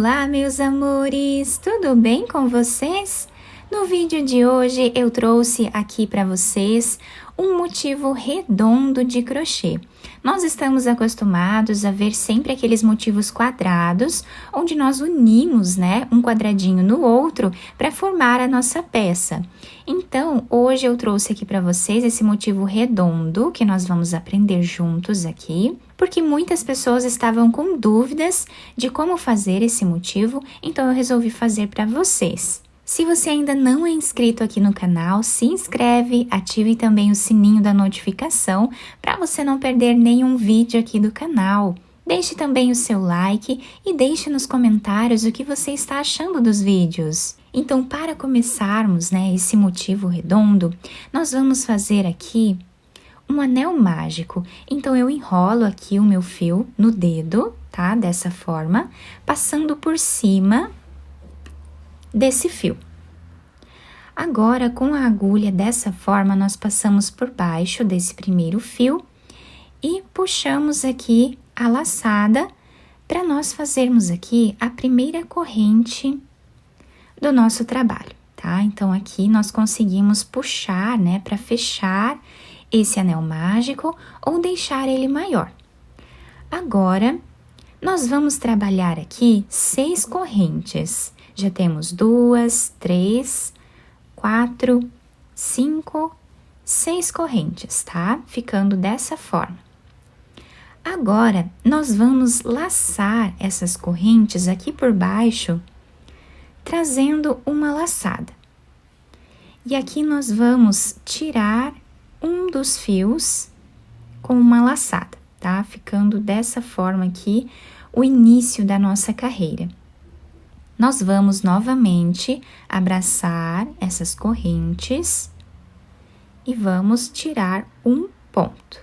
Olá, meus amores! Tudo bem com vocês? No vídeo de hoje eu trouxe aqui para vocês um motivo redondo de crochê. Nós estamos acostumados a ver sempre aqueles motivos quadrados, onde nós unimos, um quadradinho no outro para formar a nossa peça. Então, hoje eu trouxe aqui para vocês esse motivo redondo que nós vamos aprender juntos aqui, porque muitas pessoas estavam com dúvidas de como fazer esse motivo, então eu resolvi fazer para vocês. Se você ainda não é inscrito aqui no canal, se inscreve, ative também o sininho da notificação para você não perder nenhum vídeo aqui do canal. Deixe também o seu like e deixe nos comentários o que você está achando dos vídeos. Então, para começarmos, esse motivo redondo, nós vamos fazer aqui um anel mágico. Então, eu enrolo aqui o meu fio no dedo, tá? Dessa forma, passando por cima desse fio. Agora, com a agulha dessa forma, nós passamos por baixo desse primeiro fio e puxamos aqui a laçada para nós fazermos aqui a primeira corrente do nosso trabalho, tá? Então, aqui nós conseguimos puxar, para fechar esse anel mágico ou deixar ele maior. Agora, nós vamos trabalhar aqui 6 correntes. Já temos 2, 3, 4, 5, 6 correntes, tá? Ficando dessa forma. Agora, nós vamos laçar essas correntes aqui por baixo, trazendo uma laçada. E aqui nós vamos tirar um dos fios com uma laçada, tá? Ficando dessa forma aqui o início da nossa carreira. Nós vamos novamente abraçar essas correntes e vamos tirar um ponto.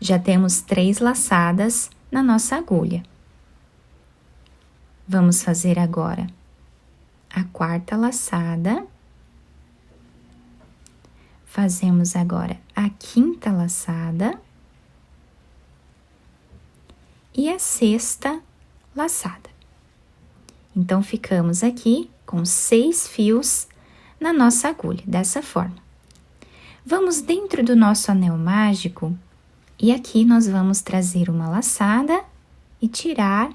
Já temos 3 laçadas na nossa agulha. Vamos fazer agora a 4ª laçada. Fazemos agora a 5ª laçada e a 6ª laçada. Então, ficamos aqui com 6 fios na nossa agulha, dessa forma. Vamos dentro do nosso anel mágico e aqui nós vamos trazer uma laçada e tirar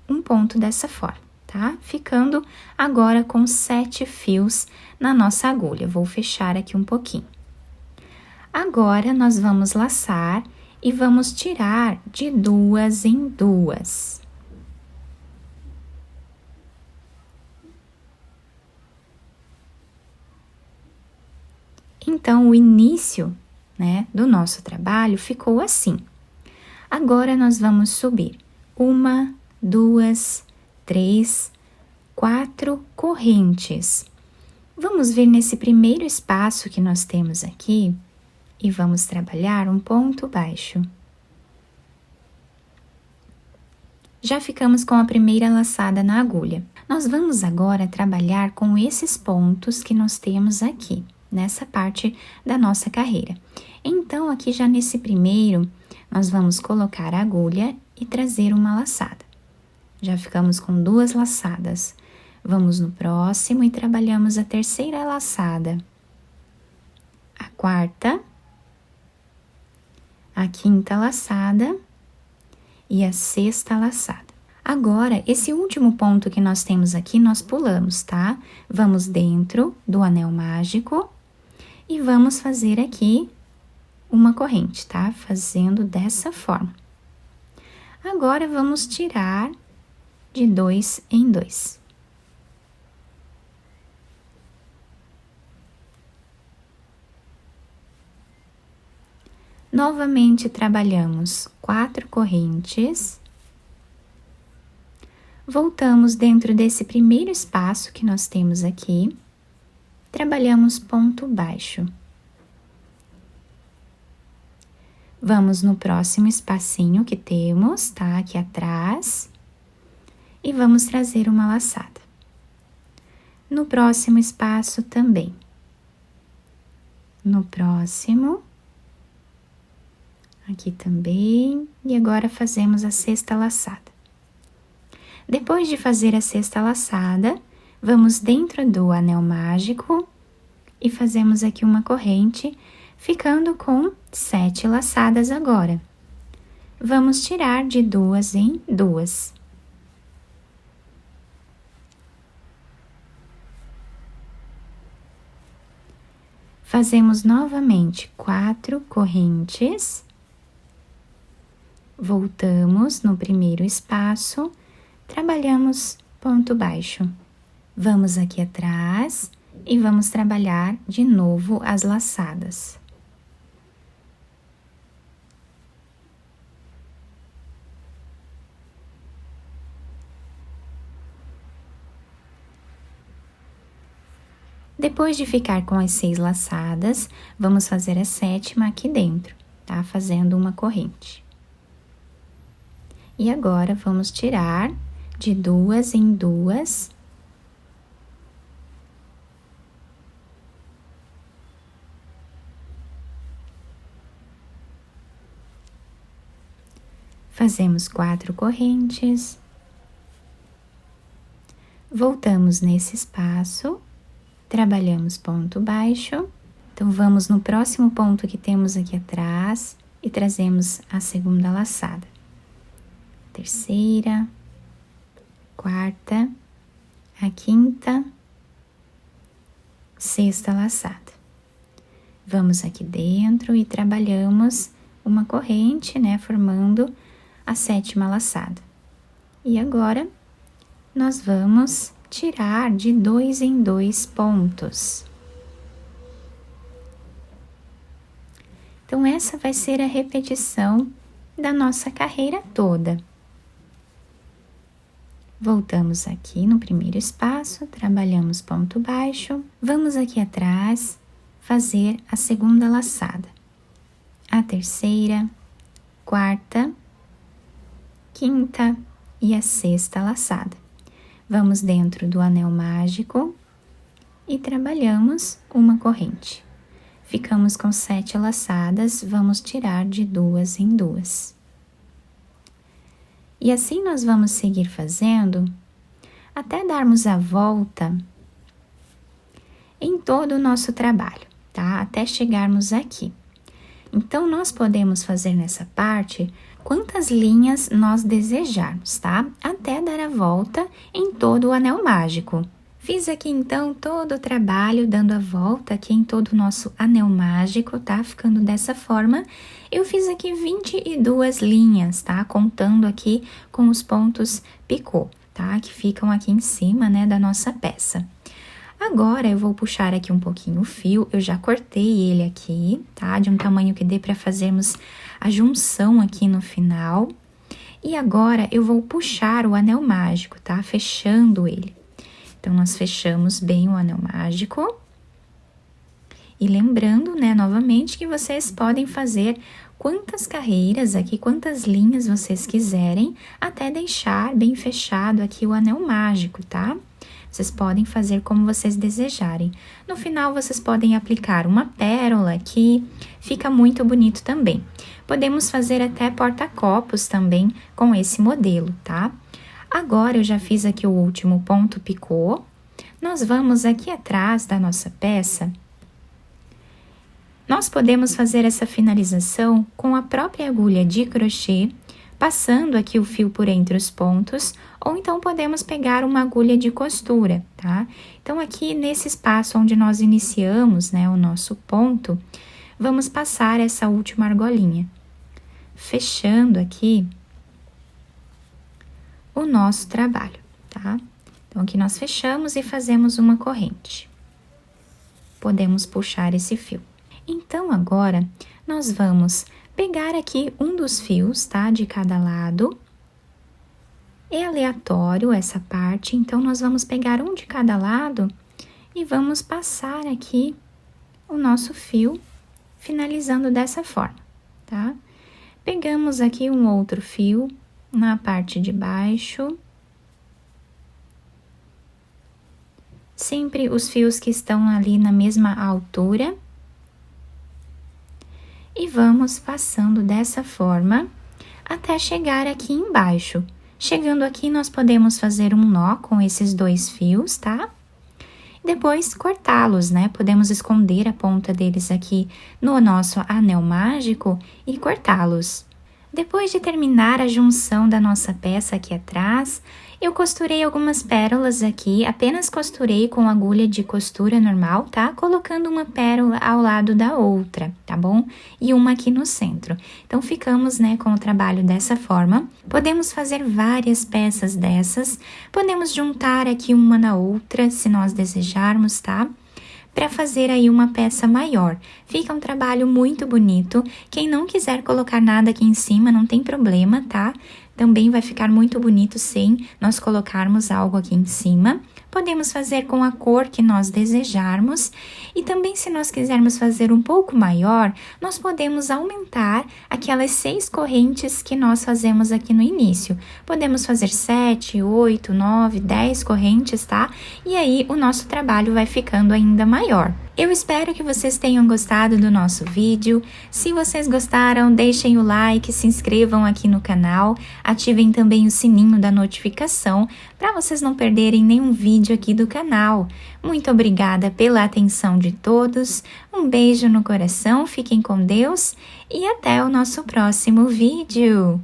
um ponto dessa forma, tá? Ficando agora com 7 fios na nossa agulha. Vou fechar aqui um pouquinho. Agora, nós vamos laçar e vamos tirar de 2 em 2. Então, o início, do nosso trabalho ficou assim. Agora, nós vamos subir 1, 2, 3, 4 correntes. Vamos vir nesse primeiro espaço que nós temos aqui e vamos trabalhar um ponto baixo. Já ficamos com a primeira laçada na agulha. Nós vamos agora trabalhar com esses pontos que nós temos aqui, nessa parte da nossa carreira. Então, aqui já nesse primeiro, nós vamos colocar a agulha e trazer uma laçada. Já ficamos com 2 laçadas. Vamos no próximo e trabalhamos a 3ª laçada, a 4ª, a 5ª laçada e a 6ª laçada. Agora, esse último ponto que nós temos aqui, nós pulamos, tá? Vamos dentro do anel mágico e vamos fazer aqui uma corrente, tá? Fazendo dessa forma. Agora, vamos tirar de 2 em 2. Novamente, trabalhamos 4 correntes. Voltamos dentro desse primeiro espaço que nós temos aqui. Trabalhamos ponto baixo. Vamos no próximo espacinho que temos, tá? Aqui atrás. E vamos trazer uma laçada. No próximo espaço também. No próximo. Aqui também. E agora fazemos a 6ª laçada. Depois de fazer a sexta laçada, vamos dentro do anel mágico e fazemos aqui uma corrente, ficando com 7 laçadas agora. Vamos tirar de 2 em 2. Fazemos novamente 4 correntes. Voltamos no primeiro espaço, trabalhamos ponto baixo. Vamos aqui atrás e vamos trabalhar de novo as laçadas. Depois de ficar com as 6 laçadas, vamos fazer a 7ª aqui dentro, tá? Fazendo uma corrente. E agora, vamos tirar de 2 em 2. Fazemos 4 correntes. Voltamos nesse espaço, trabalhamos ponto baixo. Então, vamos no próximo ponto que temos aqui atrás e trazemos a segunda laçada. Terceira, quarta, a quinta, sexta laçada. Vamos aqui dentro e trabalhamos uma corrente, né, formando a 7ª laçada. E agora, nós vamos tirar de 2 em 2 pontos. Então, essa vai ser a repetição da nossa carreira toda. Voltamos aqui no primeiro espaço, trabalhamos ponto baixo, vamos aqui atrás fazer a segunda laçada, a terceira, quarta, quinta e a sexta laçada. Vamos dentro do anel mágico e trabalhamos uma corrente. Ficamos com 7 laçadas, vamos tirar de 2 em 2. E assim nós vamos seguir fazendo até darmos a volta em todo o nosso trabalho, tá? Até chegarmos aqui. Então, nós podemos fazer nessa parte quantas linhas nós desejarmos, tá? Até dar a volta em todo o anel mágico. Fiz aqui, então, todo o trabalho, dando a volta aqui em todo o nosso anel mágico, tá? Ficando dessa forma. Eu fiz aqui 22 linhas, tá? Contando aqui com os pontos picô, tá? Que ficam aqui em cima, né, da nossa peça. Agora, eu vou puxar aqui um pouquinho o fio, eu já cortei ele aqui, tá? De um tamanho que dê para fazermos a junção aqui no final. E agora, eu vou puxar o anel mágico, tá? Fechando ele. Então, nós fechamos bem o anel mágico. E lembrando, né, novamente, que vocês podem fazer quantas carreiras aqui, quantas linhas vocês quiserem, até deixar bem fechado aqui o anel mágico, tá? Vocês podem fazer como vocês desejarem. No final, vocês podem aplicar uma pérola aqui, fica muito bonito também. Podemos fazer até porta-copos também com esse modelo, tá? Agora, eu já fiz aqui o último ponto picô. Nós vamos aqui atrás da nossa peça. Nós podemos fazer essa finalização com a própria agulha de crochê, passando aqui o fio por entre os pontos, ou então podemos pegar uma agulha de costura, tá? Então, aqui nesse espaço onde nós iniciamos, né, o nosso ponto, vamos passar essa última argolinha, fechando aqui o nosso trabalho, tá? Então, aqui nós fechamos e fazemos uma corrente. Podemos puxar esse fio. Então, agora, nós vamos pegar aqui um dos fios, tá? De cada lado. É aleatório essa parte, então, nós vamos pegar um de cada lado e vamos passar aqui o nosso fio, finalizando dessa forma, tá? Pegamos aqui um outro fio na parte de baixo. Sempre os fios que estão ali na mesma altura. E vamos passando dessa forma até chegar aqui embaixo. Chegando aqui, nós podemos fazer um nó com esses 2 fios, tá? Depois, cortá-los, né? Podemos esconder a ponta deles aqui no nosso anel mágico e cortá-los. Depois de terminar a junção da nossa peça aqui atrás, eu costurei algumas pérolas aqui, apenas costurei com agulha de costura normal, tá? Colocando uma pérola ao lado da outra, tá bom? E uma aqui no centro. Então, ficamos, né, com o trabalho dessa forma. Podemos fazer várias peças dessas, podemos juntar aqui uma na outra, se nós desejarmos, tá? Para fazer aí uma peça maior. Fica um trabalho muito bonito. Quem não quiser colocar nada aqui em cima, não tem problema, tá? Também vai ficar muito bonito sem nós colocarmos algo aqui em cima. Podemos fazer com a cor que nós desejarmos. E também, se nós quisermos fazer um pouco maior, nós podemos aumentar aquelas 6 correntes que nós fazemos aqui no início. Podemos fazer 7, 8, 9, 10 correntes, tá? E aí, o nosso trabalho vai ficando ainda maior. Eu espero que vocês tenham gostado do nosso vídeo. Se vocês gostaram, deixem o like, se inscrevam aqui no canal, ativem também o sininho da notificação para vocês não perderem nenhum vídeo aqui do canal. Muito obrigada pela atenção de todos, um beijo no coração, fiquem com Deus e até o nosso próximo vídeo!